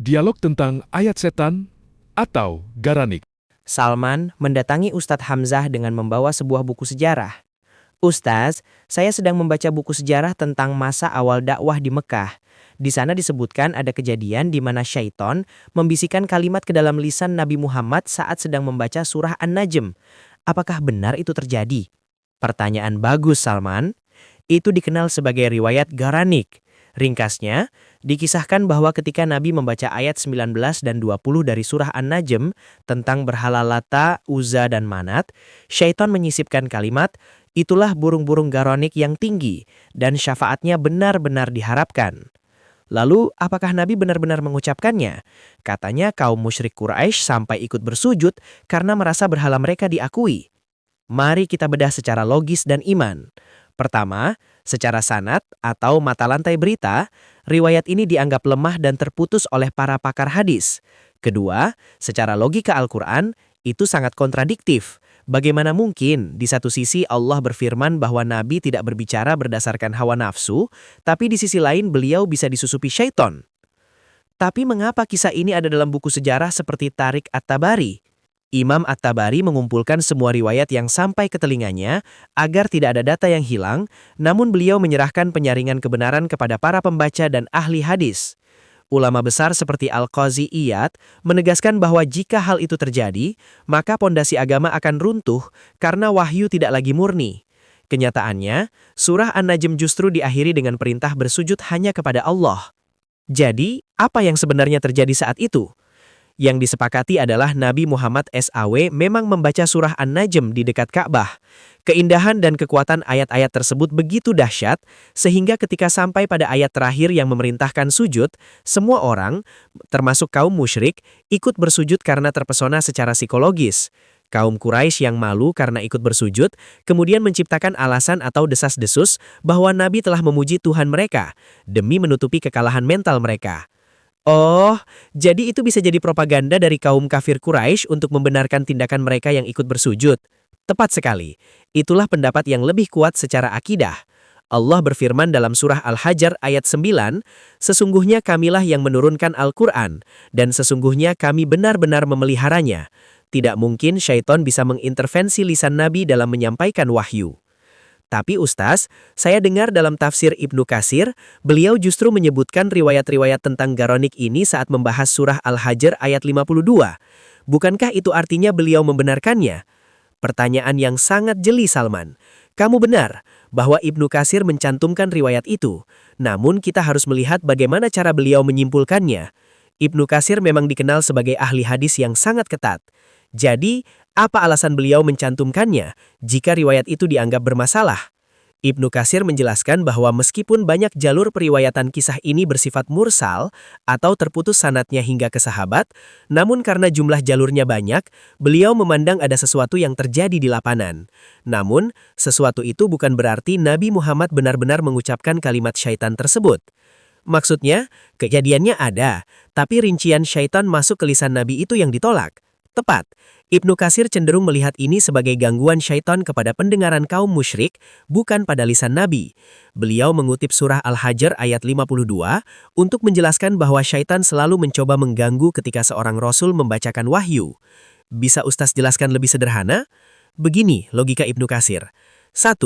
Dialog tentang ayat setan atau Garanik. Salman mendatangi Ustadz Hamzah dengan membawa sebuah buku sejarah. Ustaz, saya sedang membaca buku sejarah tentang masa awal dakwah di Mekah. Di sana disebutkan ada kejadian di mana syaiton membisikkan kalimat ke dalam lisan Nabi Muhammad saat sedang membaca surah An-Najm. Apakah benar itu terjadi? Pertanyaan bagus, Salman. Itu dikenal sebagai riwayat Garanik. Ringkasnya, dikisahkan bahwa ketika Nabi membaca ayat 19 dan 20 dari surah An-Najm tentang berhala Lata, Uzza, dan Manat, syaitan menyisipkan kalimat, itulah burung-burung Garanik yang tinggi, dan syafaatnya benar-benar diharapkan. Lalu, apakah Nabi benar-benar mengucapkannya? Katanya kaum musyrik Quraisy sampai ikut bersujud karena merasa berhala mereka diakui. Mari kita bedah secara logis dan iman. Pertama, secara sanad atau mata lantai berita, riwayat ini dianggap lemah dan terputus oleh para pakar hadis. Kedua, secara logika Al-Quran, itu sangat kontradiktif. Bagaimana mungkin di satu sisi Allah berfirman bahwa Nabi tidak berbicara berdasarkan hawa nafsu, tapi di sisi lain beliau bisa disusupi syaiton? Tapi mengapa kisah ini ada dalam buku sejarah seperti Tariq At-Tabari? Imam At-Tabari mengumpulkan semua riwayat yang sampai ke telinganya agar tidak ada data yang hilang, namun beliau menyerahkan penyaringan kebenaran kepada para pembaca dan ahli hadis. Ulama besar seperti Al-Qazi Iyad menegaskan bahwa jika hal itu terjadi, maka pondasi agama akan runtuh karena wahyu tidak lagi murni. Kenyataannya, surah An-Najm justru diakhiri dengan perintah bersujud hanya kepada Allah. Jadi, apa yang sebenarnya terjadi saat itu? Yang disepakati adalah Nabi Muhammad SAW memang membaca surah An-Najm di dekat Ka'bah. Keindahan dan kekuatan ayat-ayat tersebut begitu dahsyat, sehingga ketika sampai pada ayat terakhir yang memerintahkan sujud, semua orang, termasuk kaum musyrik, ikut bersujud karena terpesona secara psikologis. Kaum Quraisy yang malu karena ikut bersujud, kemudian menciptakan alasan atau desas-desus bahwa Nabi telah memuji Tuhan mereka, demi menutupi kekalahan mental mereka. Oh, jadi itu bisa jadi propaganda dari kaum kafir Quraisy untuk membenarkan tindakan mereka yang ikut bersujud. Tepat sekali. Itulah pendapat yang lebih kuat secara akidah. Allah berfirman dalam surah Al-Hajar ayat 9, sesungguhnya kamilah yang menurunkan Al-Quran, dan sesungguhnya kami benar-benar memeliharanya. Tidak mungkin syaiton bisa mengintervensi lisan Nabi dalam menyampaikan wahyu. Tapi Ustaz, saya dengar dalam tafsir Ibnu Katsir, beliau justru menyebutkan riwayat-riwayat tentang Garanik ini saat membahas surah Al-Hajar ayat 52. Bukankah itu artinya beliau membenarkannya? Pertanyaan yang sangat jeli, Salman. Kamu benar bahwa Ibnu Katsir mencantumkan riwayat itu, namun kita harus melihat bagaimana cara beliau menyimpulkannya. Ibnu Katsir memang dikenal sebagai ahli hadis yang sangat ketat. Jadi, apa alasan beliau mencantumkannya jika riwayat itu dianggap bermasalah? Ibnu Katsir menjelaskan bahwa meskipun banyak jalur periwayatan kisah ini bersifat mursal atau terputus sanadnya hingga ke sahabat, namun karena jumlah jalurnya banyak, beliau memandang ada sesuatu yang terjadi di lapangan. Namun, sesuatu itu bukan berarti Nabi Muhammad benar-benar mengucapkan kalimat syaitan tersebut. Maksudnya, kejadiannya ada, tapi rincian syaitan masuk ke lisan Nabi itu yang ditolak. Tepat, Ibnu Katsir cenderung melihat ini sebagai gangguan syaitan kepada pendengaran kaum musyrik, bukan pada lisan Nabi. Beliau mengutip surah Al-Hajar ayat 52 untuk menjelaskan bahwa syaitan selalu mencoba mengganggu ketika seorang rasul membacakan wahyu. Bisa Ustaz jelaskan lebih sederhana? Begini logika Ibnu Katsir. 1.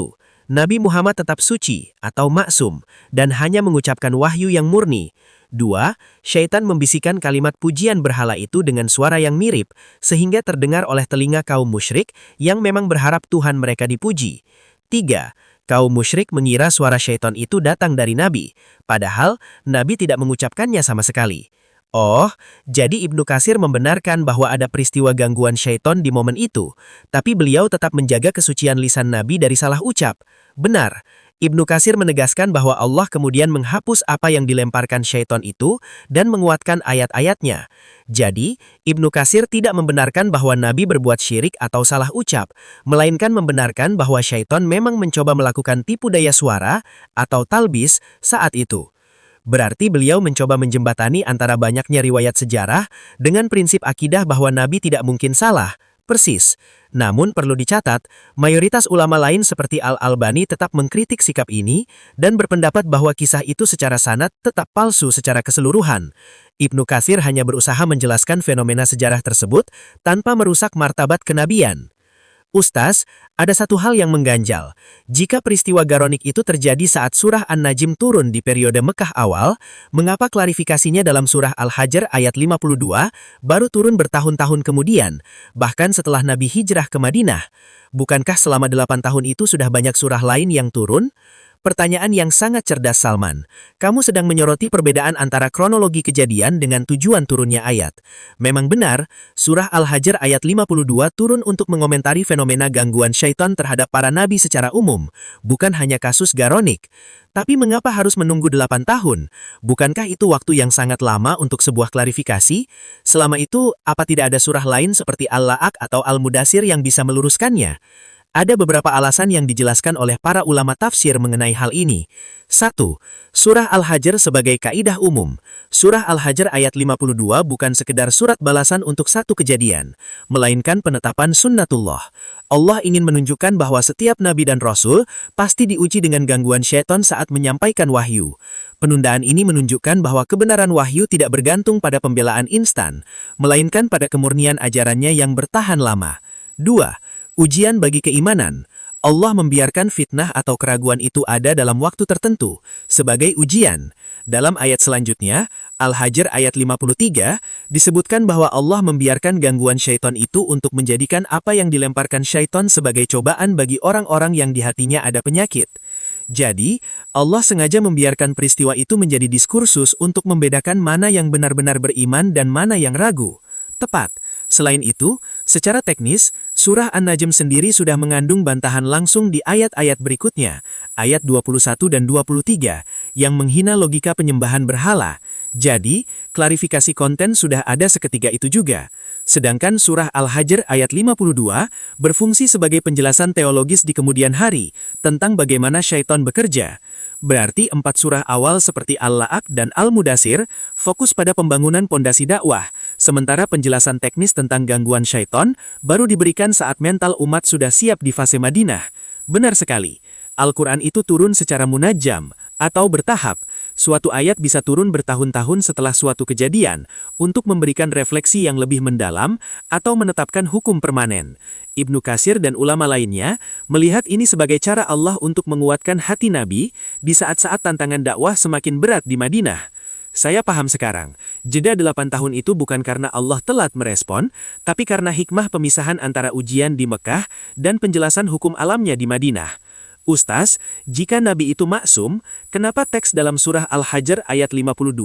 Nabi Muhammad tetap suci atau maksum dan hanya mengucapkan wahyu yang murni. 2. Syaitan membisikkan kalimat pujian berhala itu dengan suara yang mirip, sehingga terdengar oleh telinga kaum musyrik yang memang berharap Tuhan mereka dipuji. 3. Kaum musyrik mengira suara syaitan itu datang dari Nabi, padahal Nabi tidak mengucapkannya sama sekali. Oh, jadi Ibnu Katsir membenarkan bahwa ada peristiwa gangguan syaitan di momen itu, tapi beliau tetap menjaga kesucian lisan Nabi dari salah ucap. Benar. Ibnu Katsir menegaskan bahwa Allah kemudian menghapus apa yang dilemparkan syaitan itu dan menguatkan ayat-ayatnya. Jadi, Ibnu Katsir tidak membenarkan bahwa Nabi berbuat syirik atau salah ucap, melainkan membenarkan bahwa syaitan memang mencoba melakukan tipu daya suara atau talbis saat itu. Berarti beliau mencoba menjembatani antara banyaknya riwayat sejarah dengan prinsip akidah bahwa Nabi tidak mungkin salah. Persis. Namun perlu dicatat, mayoritas ulama lain seperti Al-Albani tetap mengkritik sikap ini dan berpendapat bahwa kisah itu secara sanad tetap palsu secara keseluruhan. Ibnu Katsir hanya berusaha menjelaskan fenomena sejarah tersebut tanpa merusak martabat kenabian. Ustaz, ada satu hal yang mengganjal. Jika peristiwa Garonik itu terjadi saat surah An-Najm turun di periode Mekah awal, mengapa klarifikasinya dalam surah Al-Hajr ayat 52 baru turun bertahun-tahun kemudian, bahkan setelah Nabi hijrah ke Madinah? Bukankah selama 8 tahun itu sudah banyak surah lain yang turun? Pertanyaan yang sangat cerdas Salman. Kamu sedang menyoroti perbedaan antara kronologi kejadian dengan tujuan turunnya ayat. Memang benar, surah Al-Hajr ayat 52 turun untuk mengomentari fenomena gangguan syaitan terhadap para nabi secara umum, bukan hanya kasus Garonik. Tapi mengapa harus menunggu 8 tahun? Bukankah itu waktu yang sangat lama untuk sebuah klarifikasi? Selama itu, apa tidak ada surah lain seperti Al-La'aq atau Al-Mudassir yang bisa meluruskannya? Ada beberapa alasan yang dijelaskan oleh para ulama tafsir mengenai hal ini. 1. Surah Al-Hajr sebagai kaidah umum. Surah Al-Hajr ayat 52 bukan sekedar surat balasan untuk satu kejadian, melainkan penetapan sunnatullah. Allah ingin menunjukkan bahwa setiap nabi dan rasul pasti diuji dengan gangguan syaitan saat menyampaikan wahyu. Penundaan ini menunjukkan bahwa kebenaran wahyu tidak bergantung pada pembelaan instan, melainkan pada kemurnian ajarannya yang bertahan lama. 2. Ujian bagi keimanan. Allah membiarkan fitnah atau keraguan itu ada dalam waktu tertentu, sebagai ujian. Dalam ayat selanjutnya, Al-Hajr ayat 53, disebutkan bahwa Allah membiarkan gangguan syaitan itu untuk menjadikan apa yang dilemparkan syaitan sebagai cobaan bagi orang-orang yang di hatinya ada penyakit. Jadi, Allah sengaja membiarkan peristiwa itu menjadi diskursus untuk membedakan mana yang benar-benar beriman dan mana yang ragu. Tepat. Selain itu, secara teknis, surah An-Najm sendiri sudah mengandung bantahan langsung di ayat-ayat berikutnya, ayat 21 dan 23, yang menghina logika penyembahan berhala. Jadi, klarifikasi konten sudah ada seketika itu juga. Sedangkan surah Al-Hajr ayat 52 berfungsi sebagai penjelasan teologis di kemudian hari tentang bagaimana syaitan bekerja. Berarti 4 surah awal seperti Al-La'aq dan Al-Mudassir fokus pada pembangunan pondasi dakwah, sementara penjelasan teknis tentang gangguan syaitan baru diberikan saat mental umat sudah siap di fase Madinah. Benar sekali, Al-Quran itu turun secara munajjam atau bertahap. Suatu ayat bisa turun bertahun-tahun setelah suatu kejadian untuk memberikan refleksi yang lebih mendalam atau menetapkan hukum permanen. Ibnu Katsir dan ulama lainnya melihat ini sebagai cara Allah untuk menguatkan hati Nabi di saat-saat tantangan dakwah semakin berat di Madinah. Saya paham sekarang, jeda 8 tahun itu bukan karena Allah telat merespon, tapi karena hikmah pemisahan antara ujian di Mekah dan penjelasan hukum alamnya di Madinah. Ustaz, jika Nabi itu maksum, kenapa teks dalam surah Al-Hajr ayat 52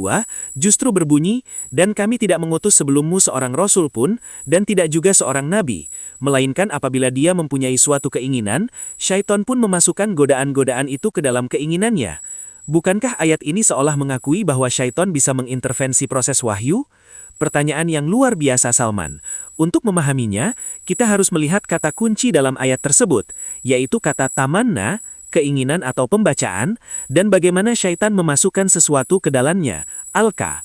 justru berbunyi, dan kami tidak mengutus sebelummu seorang rasul pun, dan tidak juga seorang nabi, melainkan apabila dia mempunyai suatu keinginan, syaitan pun memasukkan godaan-godaan itu ke dalam keinginannya. Bukankah ayat ini seolah mengakui bahwa syaitan bisa mengintervensi proses wahyu? Pertanyaan yang luar biasa Salman. Untuk memahaminya, kita harus melihat kata kunci dalam ayat tersebut, yaitu kata tamanna, keinginan atau pembacaan, dan bagaimana syaitan memasukkan sesuatu ke dalamnya, alka.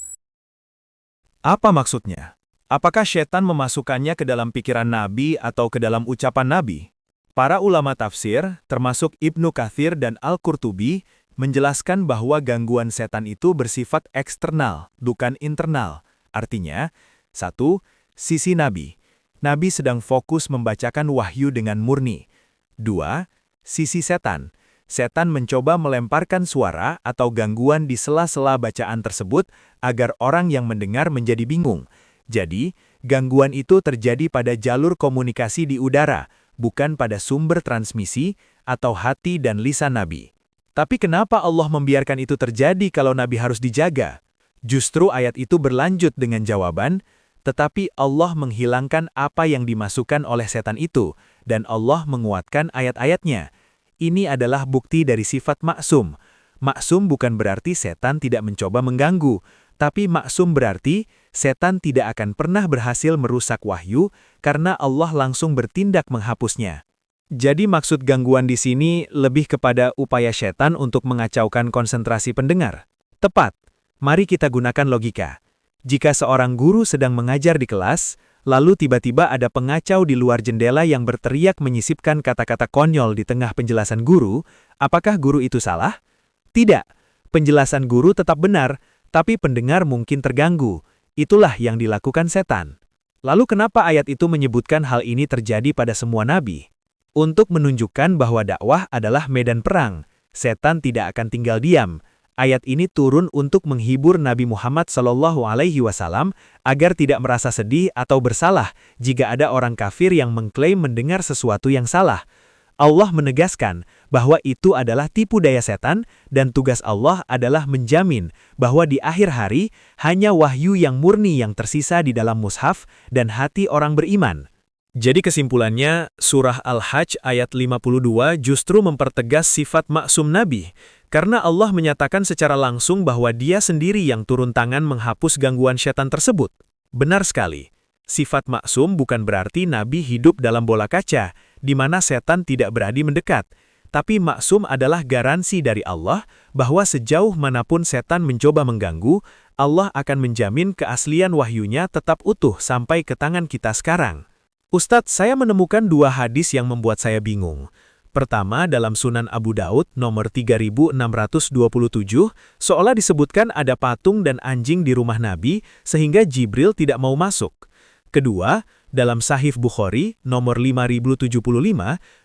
Apa maksudnya? Apakah syaitan memasukkannya ke dalam pikiran Nabi atau ke dalam ucapan Nabi? Para ulama tafsir, termasuk Ibnu Katsir dan Al-Qurtubi, menjelaskan bahwa gangguan setan itu bersifat eksternal, bukan internal. Artinya, 1. Sisi Nabi. Nabi sedang fokus membacakan wahyu dengan murni. 2. Sisi setan. Setan mencoba melemparkan suara atau gangguan di sela-sela bacaan tersebut agar orang yang mendengar menjadi bingung. Jadi, gangguan itu terjadi pada jalur komunikasi di udara, bukan pada sumber transmisi atau hati dan lisan Nabi. Tapi kenapa Allah membiarkan itu terjadi kalau Nabi harus dijaga? Justru ayat itu berlanjut dengan jawaban, tetapi Allah menghilangkan apa yang dimasukkan oleh setan itu, dan Allah menguatkan ayat-ayatnya. Ini adalah bukti dari sifat maksum. Maksum bukan berarti setan tidak mencoba mengganggu, tapi maksum berarti setan tidak akan pernah berhasil merusak wahyu karena Allah langsung bertindak menghapusnya. Jadi maksud gangguan di sini lebih kepada upaya setan untuk mengacaukan konsentrasi pendengar. Tepat. Mari kita gunakan logika. Jika seorang guru sedang mengajar di kelas, lalu tiba-tiba ada pengacau di luar jendela yang berteriak menyisipkan kata-kata konyol di tengah penjelasan guru, apakah guru itu salah? Tidak. Penjelasan guru tetap benar, tapi pendengar mungkin terganggu. Itulah yang dilakukan setan. Lalu kenapa ayat itu menyebutkan hal ini terjadi pada semua nabi? Untuk menunjukkan bahwa dakwah adalah medan perang. Setan tidak akan tinggal diam. Ayat ini turun untuk menghibur Nabi Muhammad SAW agar tidak merasa sedih atau bersalah jika ada orang kafir yang mengklaim mendengar sesuatu yang salah. Allah menegaskan bahwa itu adalah tipu daya setan dan tugas Allah adalah menjamin bahwa di akhir hari hanya wahyu yang murni yang tersisa di dalam mushaf dan hati orang beriman. Jadi kesimpulannya, surah Al-Hajj ayat 52 justru mempertegas sifat maksum Nabi, karena Allah menyatakan secara langsung bahwa Dia sendiri yang turun tangan menghapus gangguan setan tersebut. Benar sekali, sifat maksum bukan berarti Nabi hidup dalam bola kaca, di mana setan tidak berani mendekat. Tapi maksum adalah garansi dari Allah bahwa sejauh manapun setan mencoba mengganggu, Allah akan menjamin keaslian wahyunya tetap utuh sampai ke tangan kita sekarang. Ustadz, saya menemukan dua hadis yang membuat saya bingung. Pertama, dalam Sunan Abu Daud nomor 3627, seolah disebutkan ada patung dan anjing di rumah Nabi sehingga Jibril tidak mau masuk. Kedua, dalam Sahih Bukhari nomor 5075,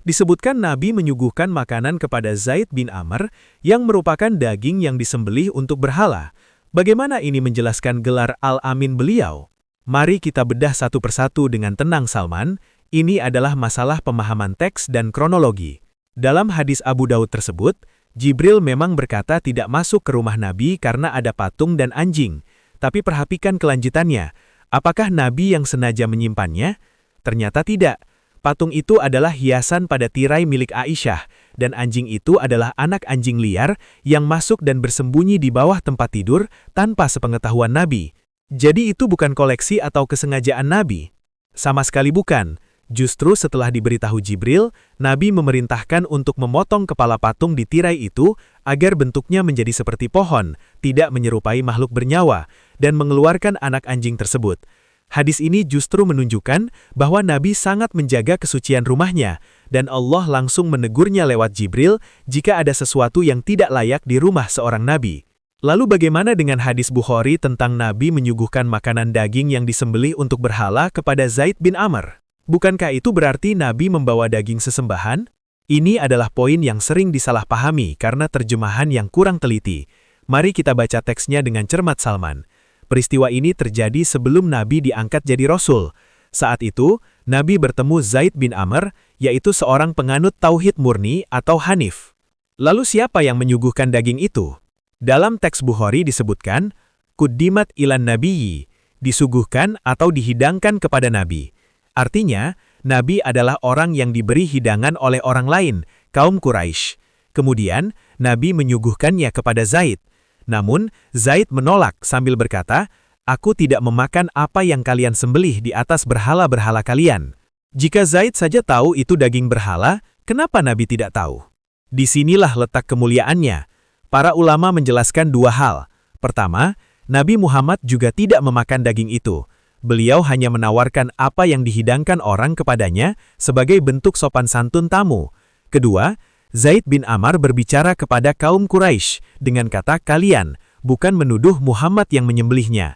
disebutkan Nabi menyuguhkan makanan kepada Zaid bin Amr yang merupakan daging yang disembelih untuk berhala. Bagaimana ini menjelaskan gelar Al-Amin beliau? Mari kita bedah satu persatu dengan tenang Salman, ini adalah masalah pemahaman teks dan kronologi. Dalam hadis Abu Daud tersebut, Jibril memang berkata tidak masuk ke rumah Nabi karena ada patung dan anjing. Tapi perhatikan kelanjutannya, apakah Nabi yang sengaja menyimpannya? Ternyata tidak. Patung itu adalah hiasan pada tirai milik Aisyah, dan anjing itu adalah anak anjing liar yang masuk dan bersembunyi di bawah tempat tidur tanpa sepengetahuan Nabi. Jadi itu bukan koleksi atau kesengajaan Nabi? Sama sekali bukan. Justru setelah diberitahu Jibril, Nabi memerintahkan untuk memotong kepala patung di tirai itu agar bentuknya menjadi seperti pohon, tidak menyerupai makhluk bernyawa, dan mengeluarkan anak anjing tersebut. Hadis ini justru menunjukkan bahwa Nabi sangat menjaga kesucian rumahnya, dan Allah langsung menegurnya lewat Jibril jika ada sesuatu yang tidak layak di rumah seorang Nabi. Lalu bagaimana dengan hadis Bukhari tentang Nabi menyuguhkan makanan daging yang disembelih untuk berhala kepada Zaid bin Amr? Bukankah itu berarti Nabi membawa daging sesembahan? Ini adalah poin yang sering disalahpahami karena terjemahan yang kurang teliti. Mari kita baca teksnya dengan cermat Salman. Peristiwa ini terjadi sebelum Nabi diangkat jadi Rasul. Saat itu, Nabi bertemu Zaid bin Amr, yaitu seorang penganut tauhid murni atau Hanif. Lalu siapa yang menyuguhkan daging itu? Dalam teks Bukhari disebutkan, Quddimat ilan nabiyyi, disuguhkan atau dihidangkan kepada Nabi. Artinya, Nabi adalah orang yang diberi hidangan oleh orang lain, kaum Quraisy. Kemudian, Nabi menyuguhkannya kepada Zaid. Namun, Zaid menolak sambil berkata, "Aku tidak memakan apa yang kalian sembelih di atas berhala-berhala kalian." Jika Zaid saja tahu itu daging berhala, kenapa Nabi tidak tahu? Disinilah letak kemuliaannya. Para ulama menjelaskan dua hal. Pertama, Nabi Muhammad juga tidak memakan daging itu. Beliau hanya menawarkan apa yang dihidangkan orang kepadanya sebagai bentuk sopan santun tamu. Kedua, Zaid bin Amr berbicara kepada kaum Quraisy dengan kata kalian, bukan menuduh Muhammad yang menyembelihnya.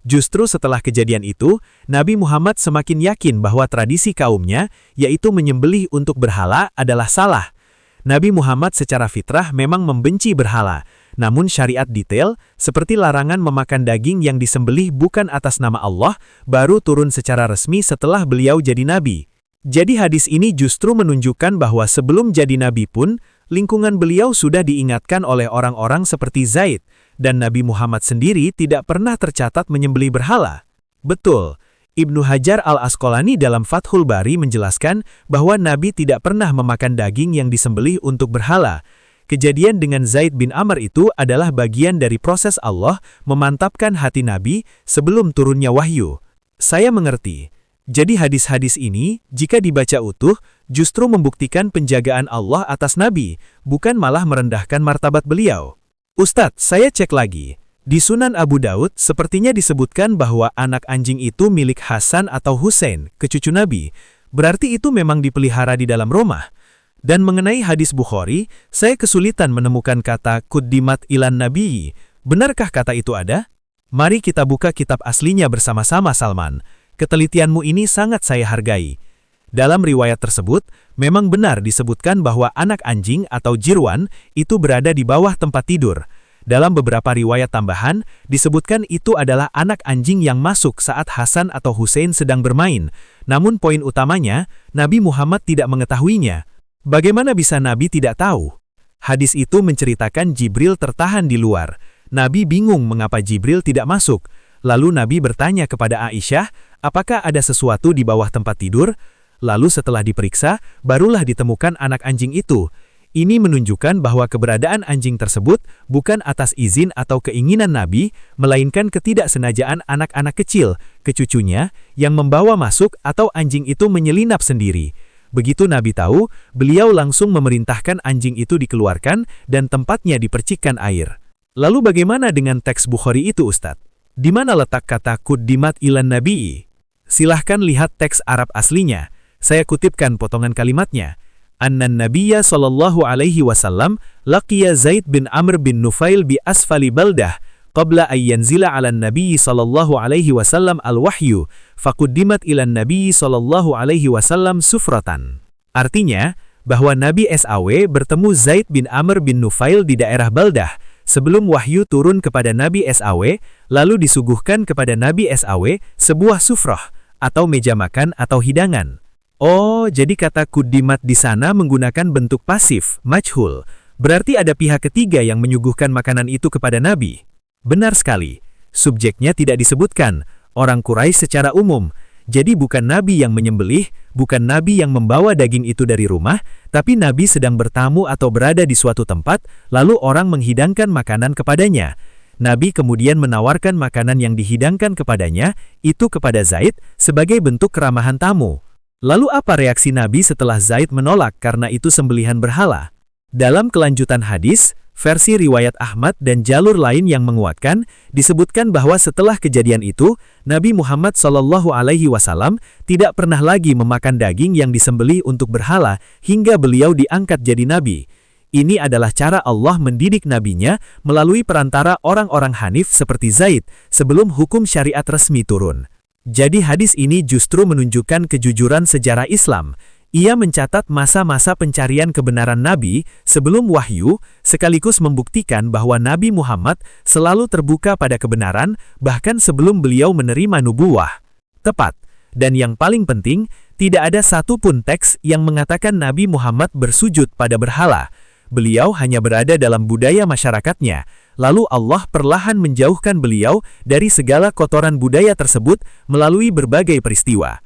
Justru setelah kejadian itu, Nabi Muhammad semakin yakin bahwa tradisi kaumnya, yaitu menyembelih untuk berhala, adalah salah. Nabi Muhammad secara fitrah memang membenci berhala, namun syariat detail, seperti larangan memakan daging yang disembelih bukan atas nama Allah, baru turun secara resmi setelah beliau jadi nabi. Jadi hadis ini justru menunjukkan bahwa sebelum jadi nabi pun, lingkungan beliau sudah diingatkan oleh orang-orang seperti Zaid, dan Nabi Muhammad sendiri tidak pernah tercatat menyembelih berhala. Betul. Ibnu Hajar al-Asqalani dalam Fathul Bari menjelaskan bahwa Nabi tidak pernah memakan daging yang disembelih untuk berhala. Kejadian dengan Zaid bin Amr itu adalah bagian dari proses Allah memantapkan hati Nabi sebelum turunnya wahyu. Saya mengerti. Jadi hadis-hadis ini, jika dibaca utuh, justru membuktikan penjagaan Allah atas Nabi, bukan malah merendahkan martabat beliau. Ustadz, saya cek lagi. Di Sunan Abu Daud, sepertinya disebutkan bahwa anak anjing itu milik Hasan atau Husain, kecucu Nabi. Berarti itu memang dipelihara di dalam rumah. Dan mengenai hadis Bukhari, saya kesulitan menemukan kata Quddimat ilan nabiyyi. Benarkah kata itu ada? Mari kita buka kitab aslinya bersama-sama, Salman. Ketelitianmu ini sangat saya hargai. Dalam riwayat tersebut, memang benar disebutkan bahwa anak anjing atau jirwan itu berada di bawah tempat tidur. Dalam beberapa riwayat tambahan, disebutkan itu adalah anak anjing yang masuk saat Hasan atau Hussein sedang bermain. Namun poin utamanya, Nabi Muhammad tidak mengetahuinya. Bagaimana bisa Nabi tidak tahu? Hadis itu menceritakan Jibril tertahan di luar. Nabi bingung mengapa Jibril tidak masuk. Lalu Nabi bertanya kepada Aisyah, apakah ada sesuatu di bawah tempat tidur? Lalu setelah diperiksa, barulah ditemukan anak anjing itu. Ini menunjukkan bahwa keberadaan anjing tersebut bukan atas izin atau keinginan Nabi, melainkan ketidaksengajaan anak-anak kecil, kecucunya, yang membawa masuk atau anjing itu menyelinap sendiri. Begitu Nabi tahu, beliau langsung memerintahkan anjing itu dikeluarkan dan tempatnya dipercikkan air. Lalu bagaimana dengan teks Bukhari itu, Ustadz? Di mana letak kata kuddimat ilan nabi'i? Silahkan lihat teks Arab aslinya. Saya kutipkan potongan kalimatnya. Annan Nabiyya sallallahu alaihi wasallam laqiya Zaid bin Amr bin Nufail bi asfali baldah qabla ay yanzila 'alan Nabiyyi sallallahu alaihi wasallam al-wahyu faquddimat ilan Nabiyyi sallallahu alaihi wasallam sufratan. Artinya, bahwa Nabi SAW bertemu Zaid bin Amr bin Nufail di daerah Baldah sebelum wahyu turun kepada Nabi SAW, lalu disuguhkan kepada Nabi SAW sebuah sufrah atau meja makan atau hidangan. Oh, jadi kata kuddimat di sana menggunakan bentuk pasif, majhul. Berarti ada pihak ketiga yang menyuguhkan makanan itu kepada Nabi. Benar sekali. Subjeknya tidak disebutkan, orang Quraisy secara umum. Jadi bukan Nabi yang menyembelih, bukan Nabi yang membawa daging itu dari rumah, tapi Nabi sedang bertamu atau berada di suatu tempat, lalu orang menghidangkan makanan kepadanya. Nabi kemudian menawarkan makanan yang dihidangkan kepadanya, itu kepada Zaid, sebagai bentuk keramahan tamu. Lalu apa reaksi Nabi setelah Zaid menolak karena itu sembelihan berhala? Dalam kelanjutan hadis, versi riwayat Ahmad dan jalur lain yang menguatkan, disebutkan bahwa setelah kejadian itu, Nabi Muhammad SAW tidak pernah lagi memakan daging yang disembelih untuk berhala hingga beliau diangkat jadi Nabi. Ini adalah cara Allah mendidik nabinya melalui perantara orang-orang Hanif seperti Zaid sebelum hukum syariat resmi turun. Jadi hadis ini justru menunjukkan kejujuran sejarah Islam. Ia mencatat masa-masa pencarian kebenaran Nabi sebelum wahyu, sekaligus membuktikan bahwa Nabi Muhammad selalu terbuka pada kebenaran bahkan sebelum beliau menerima nubuwah. Tepat. Dan yang paling penting, tidak ada satupun teks yang mengatakan Nabi Muhammad bersujud pada berhala. Beliau hanya berada dalam budaya masyarakatnya, lalu Allah perlahan menjauhkan beliau dari segala kotoran budaya tersebut melalui berbagai peristiwa.